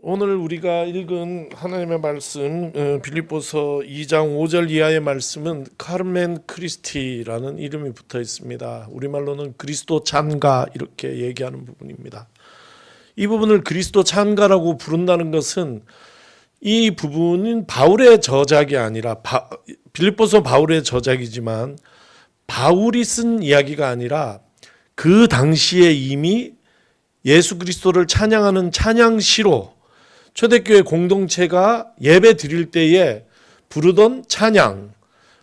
오늘 우리가 읽은 하나님의 말씀 빌립보서 2장 5절 이하의 말씀은 카르멘 크리스티라는 이름이 붙어 있습니다. 우리말로는 그리스도 찬가 이렇게 얘기하는 부분입니다. 이 부분을 그리스도 찬가라고 부른다는 것은 이 부분은 바울의 저작이 아니라 빌립보서 바울의 저작이지만 바울이 쓴 이야기가 아니라 그 당시에 이미 예수 그리스도를 찬양하는 찬양시로 초대교회 공동체가 예배 드릴 때에 부르던 찬양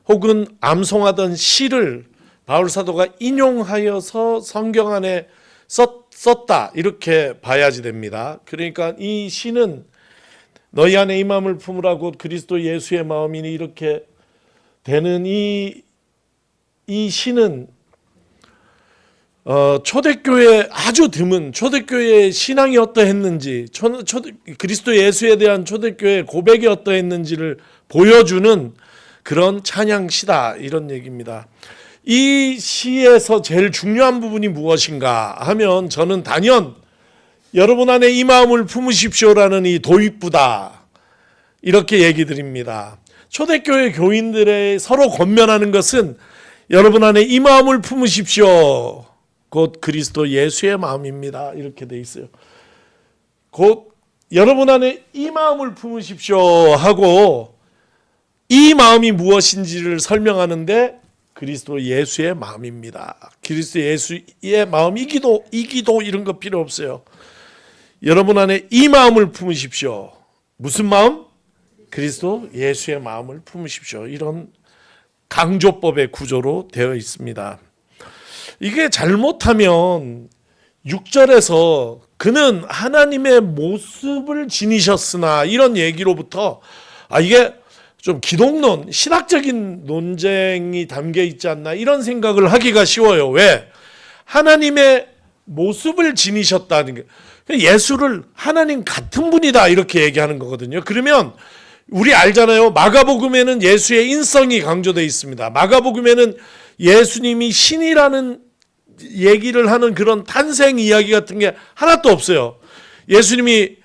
혹은 암송하던 시를 바울 사도가 인용하여서 성경 안에 썼다 이렇게 봐야지 됩니다. 그러니까 이 시는 너희 안에 이 마음을 품으라고 그리스도 예수의 마음이니 이렇게 되는 이 시는 초대교회 아주 드문 초대교회의 신앙이 어떠했는지 그리스도 예수에 대한 초대교회의 고백이 어떠했는지를 보여주는 그런 찬양시다 이런 얘기입니다. 이 시에서 제일 중요한 부분이 무엇인가 하면 저는 단연 여러분 안에 이 마음을 품으십시오라는 이 도입부다 이렇게 얘기 드립니다. 초대교회 교인들의 서로 권면하는 것은 여러분 안에 이 마음을 품으십시오. 곧 그리스도 예수의 마음입니다. 이렇게 돼 있어요. 곧 여러분 안에 이 마음을 품으십시오 하고 이 마음이 무엇인지를 설명하는데 그리스도 예수의 마음입니다. 그리스도 예수의 마음 이 기도 이런 거 필요 없어요. 여러분 안에 이 마음을 품으십시오. 무슨 마음? 그리스도 예수의 마음을 품으십시오. 이런 강조법의 구조로 되어 있습니다. 이게 잘못하면 6절에서 그는 하나님의 모습을 지니셨으나 이런 얘기로부터 이게 좀 기독론, 신학적인 논쟁이 담겨 있지 않나 이런 생각을 하기가 쉬워요. 왜? 하나님의 모습을 지니셨다는 게 예수를 하나님 같은 분이다 이렇게 얘기하는 거거든요. 그러면 우리 알잖아요. 마가복음에는 예수의 인성이 강조되어 있습니다. 마가복음에는 예수님이 신이라는 얘기를 하는 그런 탄생 이야기 같은 게 하나도 없어요. 예수님이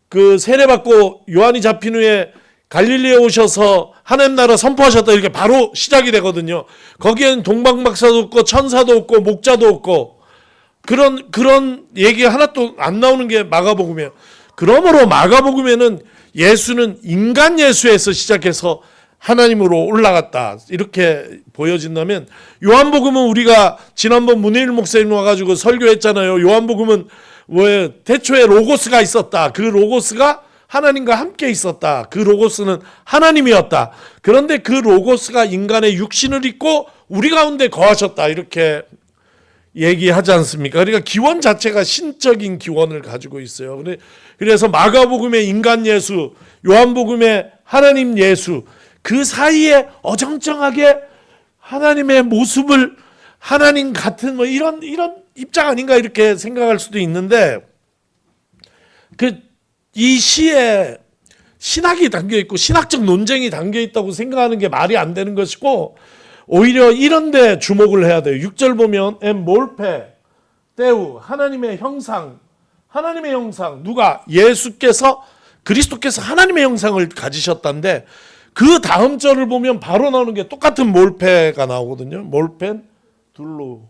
그 세례받고 요한이 잡힌 후에 갈릴리에 오셔서 하나님 나라 선포하셨다 이렇게 바로 시작이 되거든요. 거기엔 동방박사도 없고 천사도 없고 목자도 없고 그런 얘기 하나도 안 나오는 게 마가복음이에요. 그러므로 마가복음에는 예수는 인간 예수에서 시작해서 하나님으로 올라갔다 이렇게 보여진다면 요한복음은 우리가 지난번 문혜일 목사님 와가지고 설교했잖아요. 요한복음은 왜 태초에 로고스가 있었다. 그 로고스가 하나님과 함께 있었다. 그 로고스는 하나님이었다. 그런데 그 로고스가 인간의 육신을 입고 우리 가운데 거하셨다 이렇게 얘기하지 않습니까? 그러니까 기원 자체가 신적인 기원을 가지고 있어요. 그래서 마가복음의 인간 예수, 요한복음의 하나님 예수 그 사이에 어정쩡하게 하나님의 모습을 하나님 같은 이런 입장 아닌가 이렇게 생각할 수도 있는데 이 시에 신학이 담겨 있고 신학적 논쟁이 담겨 있다고 생각하는 게 말이 안 되는 것이고 오히려 이런 데 주목을 해야 돼요. 6절 보면 몰페 때우 하나님의 형상 누가 예수께서 그리스도께서 하나님의 형상을 가지셨다는데 그 다음 절을 보면 바로 나오는 게 똑같은 몰페가 나오거든요. 몰펜 둘로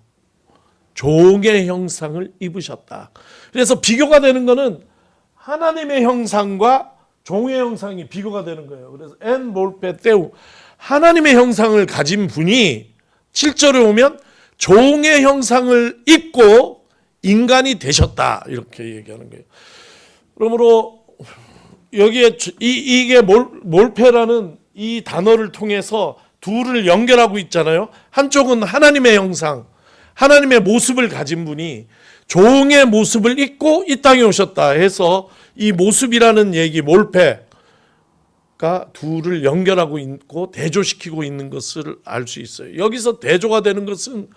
종의 형상을 입으셨다. 그래서 비교가 되는 거는 하나님의 형상과 종의 형상이 비교가 되는 거예요. 그래서 엔 몰페 때우 하나님의 형상을 가진 분이 7절에 오면 종의 형상을 입고 인간이 되셨다 이렇게 얘기하는 거예요. 그러므로 여기에 이게 몰페라는 이 단어를 통해서 둘을 연결하고 있잖아요. 한쪽은 하나님의 형상, 하나님의 모습을 가진 분이 종의 모습을 입고 이 땅에 오셨다 해서 이 모습이라는 얘기 몰페가 둘을 연결하고 있고 대조시키고 있는 것을 알 수 있어요. 여기서 대조가 되는 것은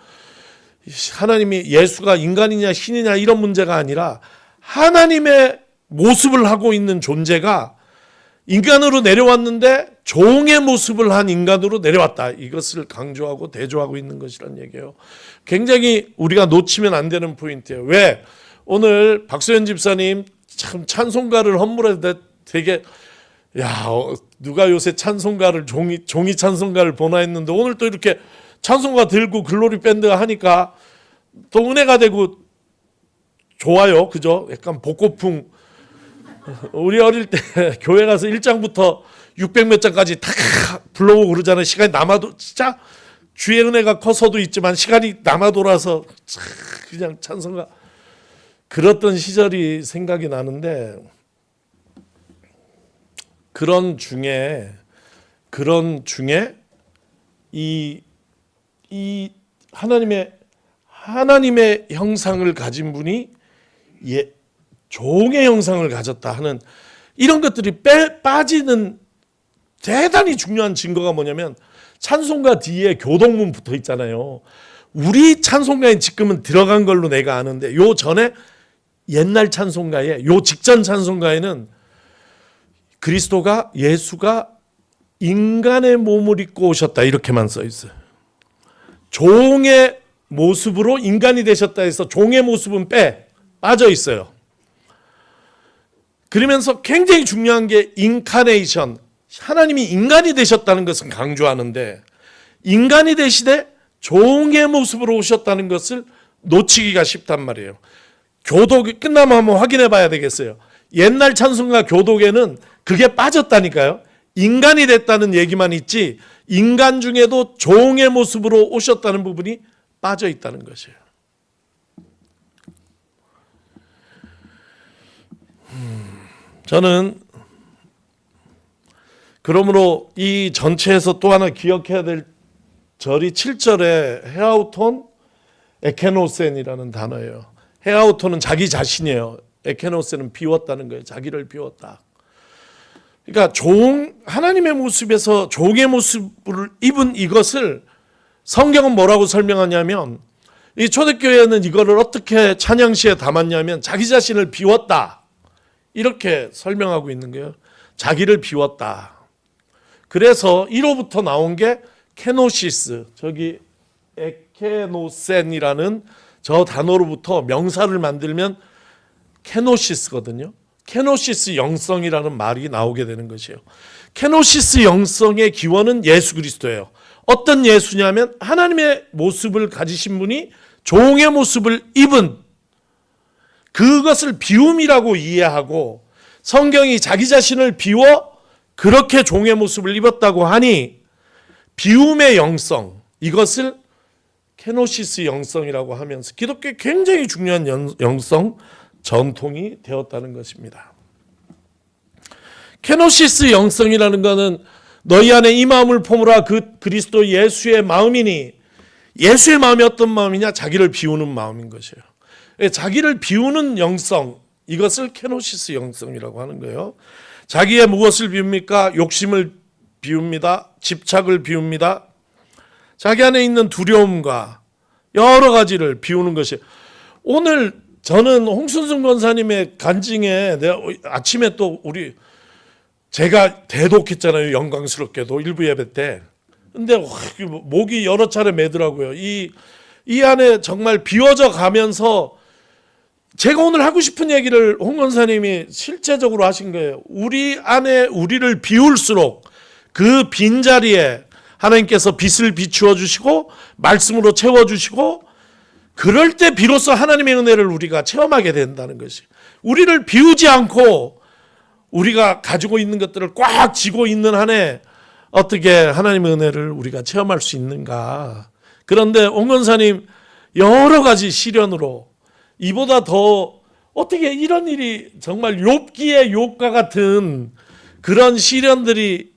하나님이 예수가 인간이냐 신이냐 이런 문제가 아니라 하나님의 모습을 하고 있는 존재가 인간으로 내려왔는데 종의 모습을 한 인간으로 내려왔다. 이것을 강조하고 대조하고 있는 것이란 얘기예요. 굉장히 우리가 놓치면 안 되는 포인트예요. 왜? 오늘 박소연 집사님 참 찬송가를 헌물할 때 되게 누가 요새 찬송가를 종이 찬송가를 보나 했는데 오늘 또 이렇게 찬송가 들고 글로리 밴드 하니까 또 은혜가 되고 좋아요. 그죠? 약간 복고풍. 우리 어릴 때 교회 가서 1장부터 600 몇 장까지 다 불러오고 그러잖아요. 시간이 남아도 진짜 주의 은혜가 커서도 있지만 시간이 남아 돌아서 그냥 찬송가 그랬던 시절이 생각이 나는데 그런 중에 이 하나님의 형상을 가진 분이 종의 형상을 가졌다 하는 이런 것들이 빠지는 대단히 중요한 증거가 뭐냐면 찬송가 뒤에 교동문 붙어 있잖아요. 우리 찬송가에 지금은 들어간 걸로 내가 아는데 요 전에 옛날 찬송가에 요 직전 찬송가에는 그리스도가 예수가 인간의 몸을 입고 오셨다 이렇게만 써 있어요. 종의 모습으로 인간이 되셨다 해서 종의 모습은 빠져 있어요. 그러면서 굉장히 중요한 게 인카네이션, 하나님이 인간이 되셨다는 것은 강조하는데 인간이 되시되 종의 모습으로 오셨다는 것을 놓치기가 쉽단 말이에요. 교독이 끝나면 한번 확인해 봐야 되겠어요. 옛날 찬송가 교독에는 그게 빠졌다니까요. 인간이 됐다는 얘기만 있지 인간 중에도 종의 모습으로 오셨다는 부분이 빠져 있다는 것이에요. 저는 그러므로 이 전체에서 또 하나 기억해야 될 절이 7절에 헤아우톤 에케노센이라는 단어예요. 헤아우톤은 자기 자신이에요. 에케노센은 비웠다는 거예요. 자기를 비웠다. 그러니까 하나님의 모습에서 종의 모습을 입은 이것을 성경은 뭐라고 설명하냐면 이 초대교회는 이거를 어떻게 찬양시에 담았냐면 자기 자신을 비웠다. 이렇게 설명하고 있는 거예요. 자기를 비웠다. 그래서 1호부터 나온 게 케노시스, 저기 에케노센이라는 저 단어로부터 명사를 만들면 케노시스거든요. 케노시스 영성이라는 말이 나오게 되는 것이에요. 케노시스 영성의 기원은 예수 그리스도예요. 어떤 예수냐면 하나님의 모습을 가지신 분이 종의 모습을 입은 그것을 비움이라고 이해하고 성경이 자기 자신을 비워 그렇게 종의 모습을 입었다고 하니 비움의 영성, 이것을 케노시스 영성이라고 하면서 기독교의 굉장히 중요한 영성 전통이 되었다는 것입니다. 케노시스 영성이라는 것은 너희 안에 이 마음을 품으라 그 그리스도 예수의 마음이니 예수의 마음이 어떤 마음이냐? 자기를 비우는 마음인 것이에요. 자기를 비우는 영성, 이것을 케노시스 영성이라고 하는 거예요. 자기의 무엇을 비웁니까? 욕심을 비웁니다. 집착을 비웁니다. 자기 안에 있는 두려움과 여러 가지를 비우는 것이에요. 오늘 저는 홍순승 권사님의 간증에 아침에 또 제가 대독했잖아요. 영광스럽게도 일부 예배 때. 근데 목이 여러 차례 매더라고요. 이 안에 정말 비워져 가면서 제가 오늘 하고 싶은 얘기를 홍 권사님이 실제적으로 하신 거예요. 우리 안에 우리를 비울수록 그 빈자리에 하나님께서 빛을 비추어 주시고 말씀으로 채워 주시고 그럴 때 비로소 하나님의 은혜를 우리가 체험하게 된다는 것이. 우리를 비우지 않고 우리가 가지고 있는 것들을 꽉 쥐고 있는 한에 어떻게 하나님의 은혜를 우리가 체험할 수 있는가. 그런데 옹 권사님 여러 가지 시련으로 이보다 더 어떻게 이런 일이 정말 욥기의 욥과 같은 그런 시련들이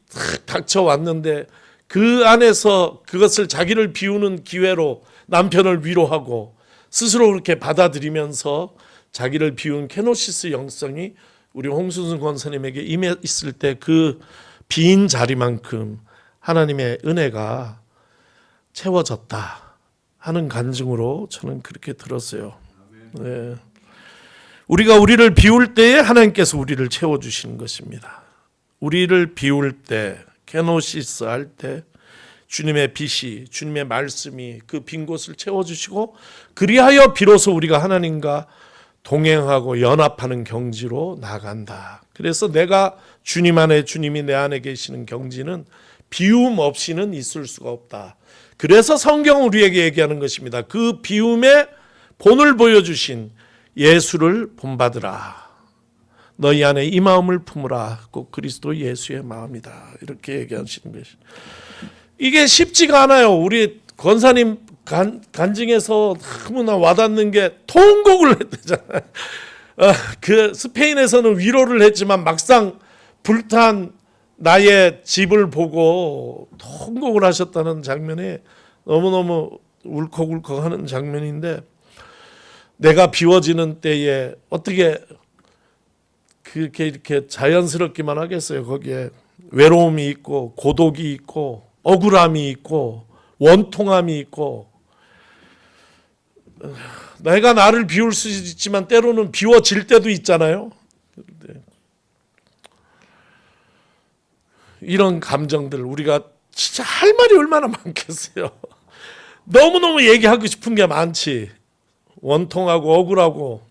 닥쳐왔는데 그 안에서 그것을 자기를 비우는 기회로 남편을 위로하고 스스로 그렇게 받아들이면서 자기를 비운 케노시스 영성이 우리 홍순승 권사님에게 임해 있을 때 그 빈 자리만큼 하나님의 은혜가 채워졌다 하는 간증으로 저는 그렇게 들었어요. 네. 우리가 우리를 비울 때에 하나님께서 우리를 채워주시는 것입니다. 우리를 비울 때, 케노시스 할 때 주님의 빛이, 주님의 말씀이 그 빈 곳을 채워주시고 그리하여 비로소 우리가 하나님과 동행하고 연합하는 경지로 나간다. 그래서 내가 주님 안에, 주님이 내 안에 계시는 경지는 비움 없이는 있을 수가 없다. 그래서 성경은 우리에게 얘기하는 것입니다. 그 비움의 본을 보여주신 예수를 본받으라. 너희 안에 이 마음을 품으라. 꼭 그리스도 예수의 마음이다. 이렇게 얘기하시는 것이. 이게 쉽지가 않아요. 우리 권사님 간증에서 너무나 와닿는 게 통곡을 했대잖아요. 그 스페인에서는 위로를 했지만 막상 불탄 나의 집을 보고 통곡을 하셨다는 장면이 너무너무 울컥울컥하는 장면인데, 내가 비워지는 때에 어떻게 그렇게 이렇게 자연스럽기만 하겠어요. 거기에 외로움이 있고 고독이 있고 억울함이 있고 원통함이 있고, 내가 나를 비울 수 있지만 때로는 비워질 때도 있잖아요. 이런 감정들 우리가 진짜 할 말이 얼마나 많겠어요. 너무너무 얘기하고 싶은 게 많지. 원통하고 억울하고.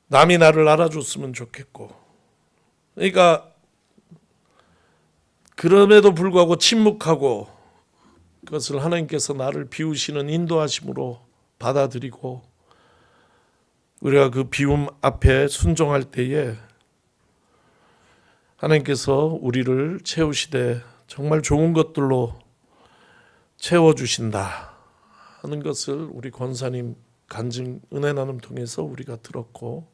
남이 나를 알아줬으면 좋겠고. 그러니까 그럼에도 불구하고 침묵하고 그것을 하나님께서 나를 비우시는 인도하심으로 받아들이고, 우리가 그 비움 앞에 순종할 때에 하나님께서 우리를 채우시되 정말 좋은 것들로 채워주신다 하는 것을 우리 권사님 간증 은혜 나눔 통해서 우리가 들었고,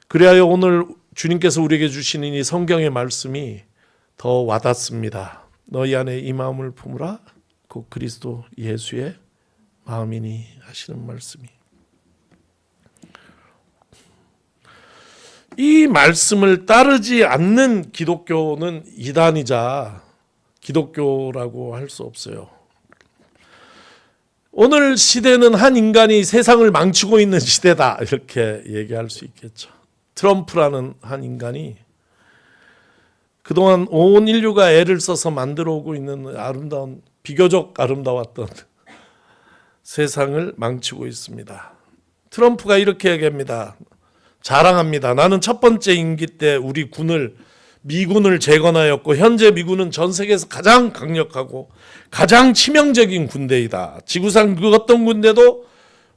그리하여 오늘 주님께서 우리에게 주시는 이 성경의 말씀이 더 와닿습니다. 너희 안에 이 마음을 품으라. 곧 그리스도 예수의 마음이니 하시는 말씀이. 이 말씀을 따르지 않는 기독교는 이단이자 기독교라고 할 수 없어요. 오늘 시대는 한 인간이 세상을 망치고 있는 시대다, 이렇게 얘기할 수 있겠죠. 트럼프라는 한 인간이 그동안 온 인류가 애를 써서 만들어 오고 있는 아름다운, 비교적 아름다웠던 세상을 망치고 있습니다. 트럼프가 이렇게 얘기합니다. 자랑합니다. 나는 첫 번째 임기 때 우리 미군을 재건하였고, 현재 미군은 전 세계에서 가장 강력하고 가장 치명적인 군대이다. 지구상 그 어떤 군대도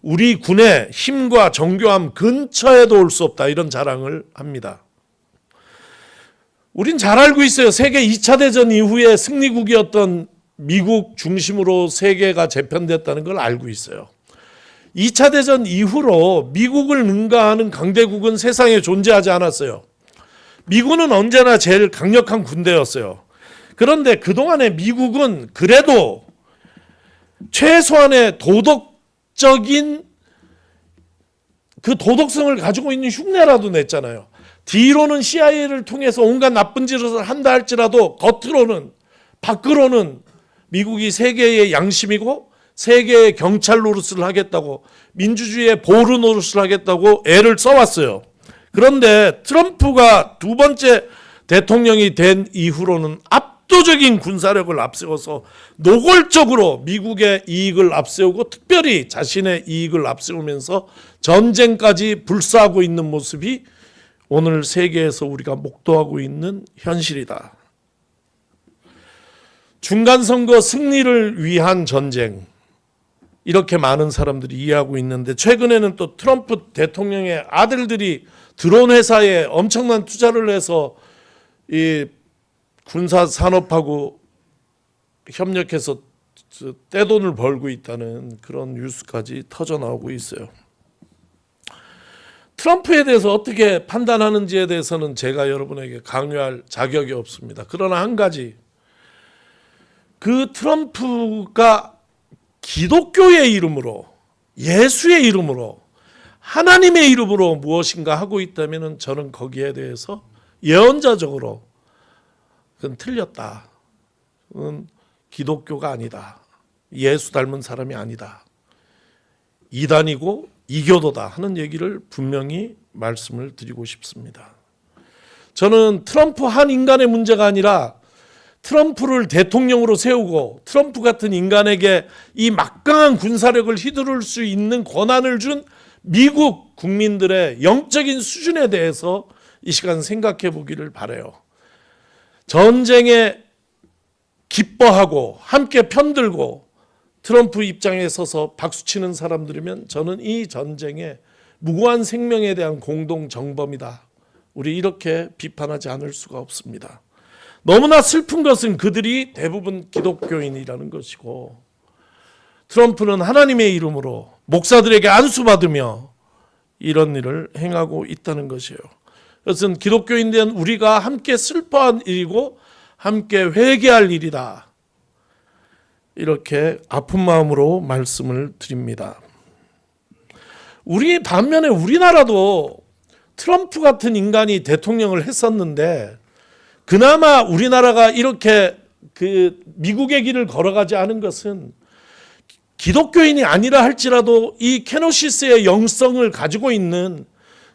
우리 군의 힘과 정교함 근처에도 올 수 없다. 이런 자랑을 합니다. 우린 잘 알고 있어요. 세계 2차 대전 이후에 승리국이었던 미국 중심으로 세계가 재편됐다는 걸 알고 있어요. 2차 대전 이후로 미국을 능가하는 강대국은 세상에 존재하지 않았어요. 미군은 언제나 제일 강력한 군대였어요. 그런데 그동안에 미국은 그래도 최소한의 도덕적인 그 도덕성을 가지고 있는 흉내라도 냈잖아요. 뒤로는 CIA를 통해서 온갖 나쁜 짓을 한다 할지라도 겉으로는, 밖으로는 미국이 세계의 양심이고 세계의 경찰 노릇을 하겠다고, 민주주의의 보루 노릇을 하겠다고 애를 써왔어요. 그런데 트럼프가 두 번째 대통령이 된 이후로는 압도적인 군사력을 앞세워서 노골적으로 미국의 이익을 앞세우고 특별히 자신의 이익을 앞세우면서 전쟁까지 불사하고 있는 모습이 오늘 세계에서 우리가 목도하고 있는 현실이다. 중간선거 승리를 위한 전쟁, 이렇게 많은 사람들이 이해하고 있는데, 최근에는 또 트럼프 대통령의 아들들이 드론 회사에 엄청난 투자를 해서 이 군사 산업하고 협력해서 떼돈을 벌고 있다는 그런 뉴스까지 터져 나오고 있어요. 트럼프에 대해서 어떻게 판단하는지에 대해서는 제가 여러분에게 강요할 자격이 없습니다. 그러나 한 가지, 그 트럼프가 기독교의 이름으로, 예수의 이름으로, 하나님의 이름으로 무엇인가 하고 있다면 저는 거기에 대해서 예언자적으로 그건 틀렸다. 그건 기독교가 아니다. 예수 닮은 사람이 아니다. 이단이고 이교도다 하는 얘기를 분명히 말씀을 드리고 싶습니다. 저는 트럼프 한 인간의 문제가 아니라 트럼프를 대통령으로 세우고 트럼프 같은 인간에게 이 막강한 군사력을 휘두를 수 있는 권한을 준 미국 국민들의 영적인 수준에 대해서 이 시간 생각해 보기를 바라요. 전쟁에 기뻐하고 함께 편들고 트럼프 입장에 서서 박수치는 사람들이면 저는 이 전쟁에 무고한 생명에 대한 공동 정범이다. 우리 이렇게 비판하지 않을 수가 없습니다. 너무나 슬픈 것은 그들이 대부분 기독교인이라는 것이고 트럼프는 하나님의 이름으로 목사들에게 안수받으며 이런 일을 행하고 있다는 것이에요. 그것은 기독교인 된 우리가 함께 슬퍼한 일이고 함께 회개할 일이다. 이렇게 아픈 마음으로 말씀을 드립니다. 우리 반면에 우리나라도 트럼프 같은 인간이 대통령을 했었는데 그나마 우리나라가 이렇게 미국의 길을 걸어가지 않은 것은 기독교인이 아니라 할지라도 이 케노시스의 영성을 가지고 있는,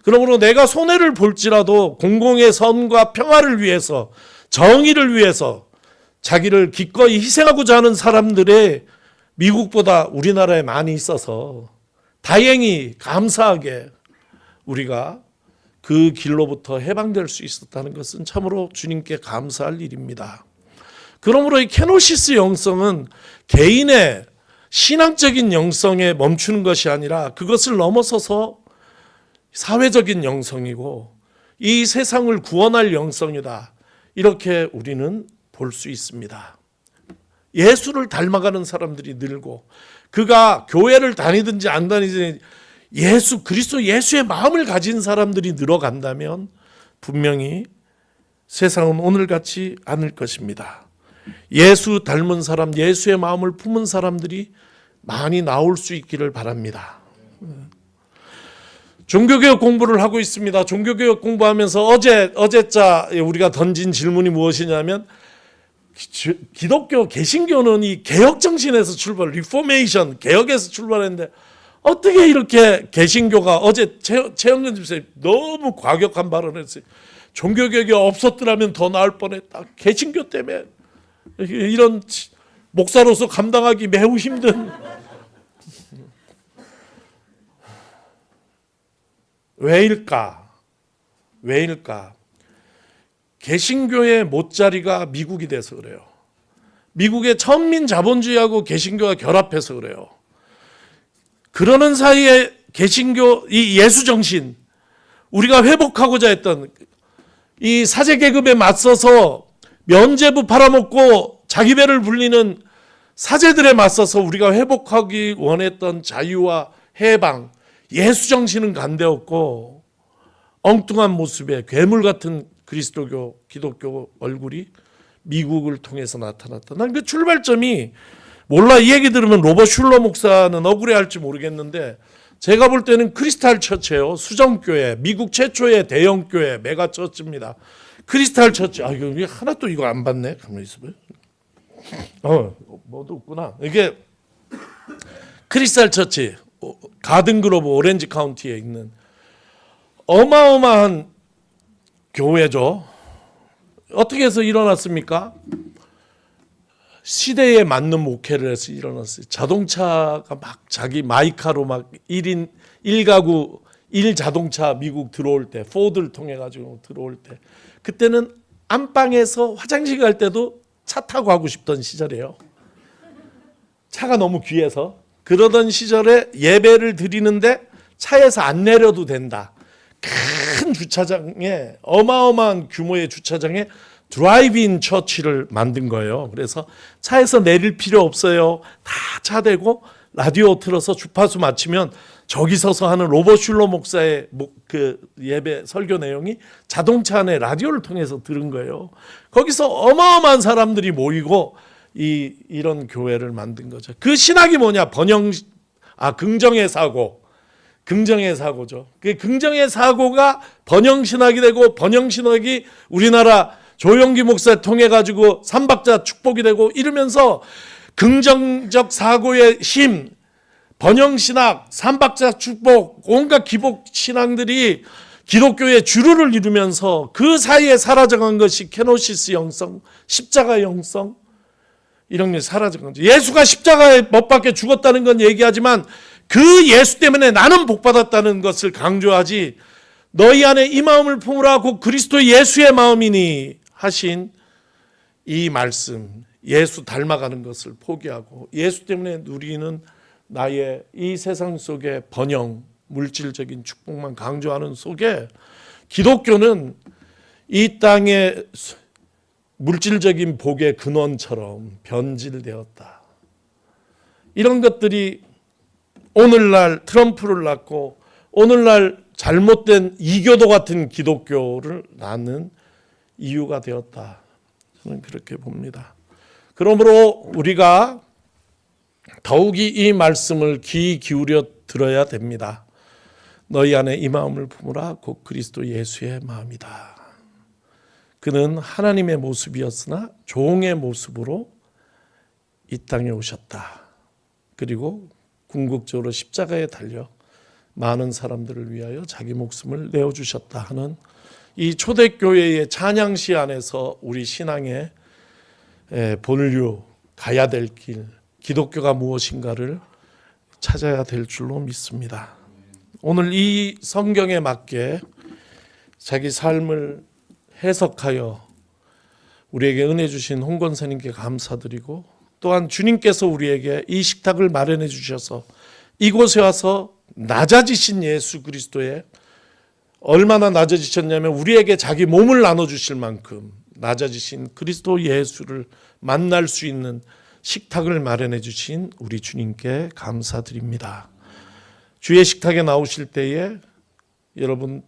그러므로 내가 손해를 볼지라도 공공의 선과 평화를 위해서, 정의를 위해서 자기를 기꺼이 희생하고자 하는 사람들의 미국보다 우리나라에 많이 있어서 다행히 감사하게 우리가 그 길로부터 해방될 수 있었다는 것은 참으로 주님께 감사할 일입니다. 그러므로 이 케노시스 영성은 개인의 신앙적인 영성에 멈추는 것이 아니라 그것을 넘어서서 사회적인 영성이고 이 세상을 구원할 영성이다. 이렇게 우리는 볼 수 있습니다. 예수를 닮아가는 사람들이 늘고 그가 교회를 다니든지 안 다니든지 그리스도 예수의 마음을 가진 사람들이 늘어간다면 분명히 세상은 오늘같이 않을 것입니다. 예수 닮은 사람, 예수의 마음을 품은 사람들이 많이 나올 수 있기를 바랍니다. 종교개혁 공부를 하고 있습니다. 종교개혁 공부하면서 어제자 우리가 던진 질문이 무엇이냐면 기독교, 개신교는 이 개혁 정신에서 리포메이션, 개혁에서 출발했는데 어떻게 이렇게 개신교가 어제 최영근 집사님 너무 과격한 발언을 했어요. 종교개혁이 없었더라면 더 나을 뻔했다. 개신교 때문에 이런 목사로서 감당하기 매우 힘든. 왜일까? 개신교의 못자리가 미국이 돼서 그래요. 미국의 천민 자본주의하고 개신교가 결합해서 그래요. 그러는 사이에 개신교 이 예수 정신, 우리가 회복하고자 했던 이 사제 계급에 맞서서 면죄부 팔아먹고 자기 배를 불리는 사제들에 맞서서 우리가 회복하기 원했던 자유와 해방, 예수 정신은 간대었고 엉뚱한 모습의 괴물 같은 그리스도교, 기독교 얼굴이 미국을 통해서 나타났다. 난 그 출발점이 몰라. 이 얘기 들으면 로버트 슐러 목사는 억울해할지 모르겠는데 제가 볼 때는 크리스탈 처치예요. 수정교회, 미국 최초의 대형교회, 메가처치입니다. 크리스탈 처치. 이거 하나 또 이거 안 봤네. 가만히 있어봐요. 뭐도 없구나. 이게 크리스탈 처치, 가든그로브 오렌지 카운티에 있는 어마어마한 교회죠. 어떻게 해서 일어났습니까? 시대에 맞는 목회를 해서 일어났어요. 자동차가 막 자기 마이카로 막 1인 1가구 1자동차 미국 들어올 때, 포드를 통해 가지고 들어올 때, 그때는 안방에서 화장실 갈 때도 차 타고 하고 싶던 시절이에요. 차가 너무 귀해서. 그러던 시절에 예배를 드리는데 차에서 안 내려도 된다. 큰 주차장에, 어마어마한 규모의 주차장에 드라이브인 처치를 만든 거예요. 그래서 차에서 내릴 필요 없어요. 다 차 대고 라디오 틀어서 주파수 맞추면 저기 서서 하는 로버트 슐러 목사의 그 예배 설교 내용이 자동차 안에 라디오를 통해서 들은 거예요. 거기서 어마어마한 사람들이 모이고 이런 교회를 만든 거죠. 그 신학이 뭐냐? 긍정의 사고. 긍정의 사고죠. 그 긍정의 사고가 번영신학이 되고, 번영신학이 우리나라 조영기 목사 통해 가지고 삼박자 축복이 되고 이러면서 긍정적 사고의 힘, 번영신학, 삼박자 축복, 온갖 기복 신앙들이 기독교의 주류를 이루면서 그 사이에 사라져간 것이 케노시스 영성, 십자가 영성, 이런 게 사라진 거죠. 예수가 십자가에 못 박혀 죽었다는 건 얘기하지만 그 예수 때문에 나는 복받았다는 것을 강조하지, 너희 안에 이 마음을 품으라 곧 그리스도 예수의 마음이니 하신 이 말씀, 예수 닮아가는 것을 포기하고 예수 때문에 누리는 나의 이 세상 속의 번영, 물질적인 축복만 강조하는 속에 기독교는 이 땅의 물질적인 복의 근원처럼 변질되었다. 이런 것들이 오늘날 트럼프를 낳고 오늘날 잘못된 이교도 같은 기독교를 낳는 이유가 되었다. 저는 그렇게 봅니다. 그러므로 우리가 더욱이 이 말씀을 귀 기울여 들어야 됩니다. 너희 안에 이 마음을 품으라 곧 그리스도 예수의 마음이다. 그는 하나님의 모습이었으나 종의 모습으로 이 땅에 오셨다. 그리고 궁극적으로 십자가에 달려 많은 사람들을 위하여 자기 목숨을 내어주셨다 하는 이 초대교회의 찬양시 안에서 우리 신앙의 본류, 가야 될 길, 기독교가 무엇인가를 찾아야 될 줄로 믿습니다. 오늘 이 성경에 맞게 자기 삶을 해석하여 우리에게 은혜 주신 홍 권사님께 감사드리고, 또한 주님께서 우리에게 이 식탁을 마련해 주셔서 이곳에 와서 낮아지신 예수 그리스도의, 얼마나 낮아지셨냐면 우리에게 자기 몸을 나눠주실 만큼 낮아지신 그리스도 예수를 만날 수 있는 식탁을 마련해 주신 우리 주님께 감사드립니다. 주의 식탁에 나오실 때에 여러분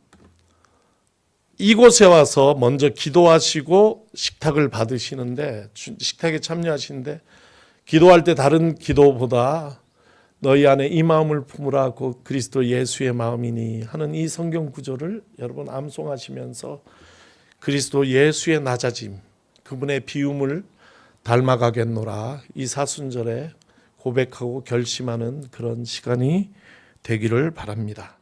이곳에 와서 먼저 기도하시고 식탁을 받으시는데, 식탁에 참여하시는데, 기도할 때 다른 기도보다 너희 안에 이 마음을 품으라 곧 그리스도 예수의 마음이니 하는 이 성경 구절을 여러분 암송하시면서 그리스도 예수의 낮아짐, 그분의 비움을 닮아가겠노라, 이 사순절에 고백하고 결심하는 그런 시간이 되기를 바랍니다.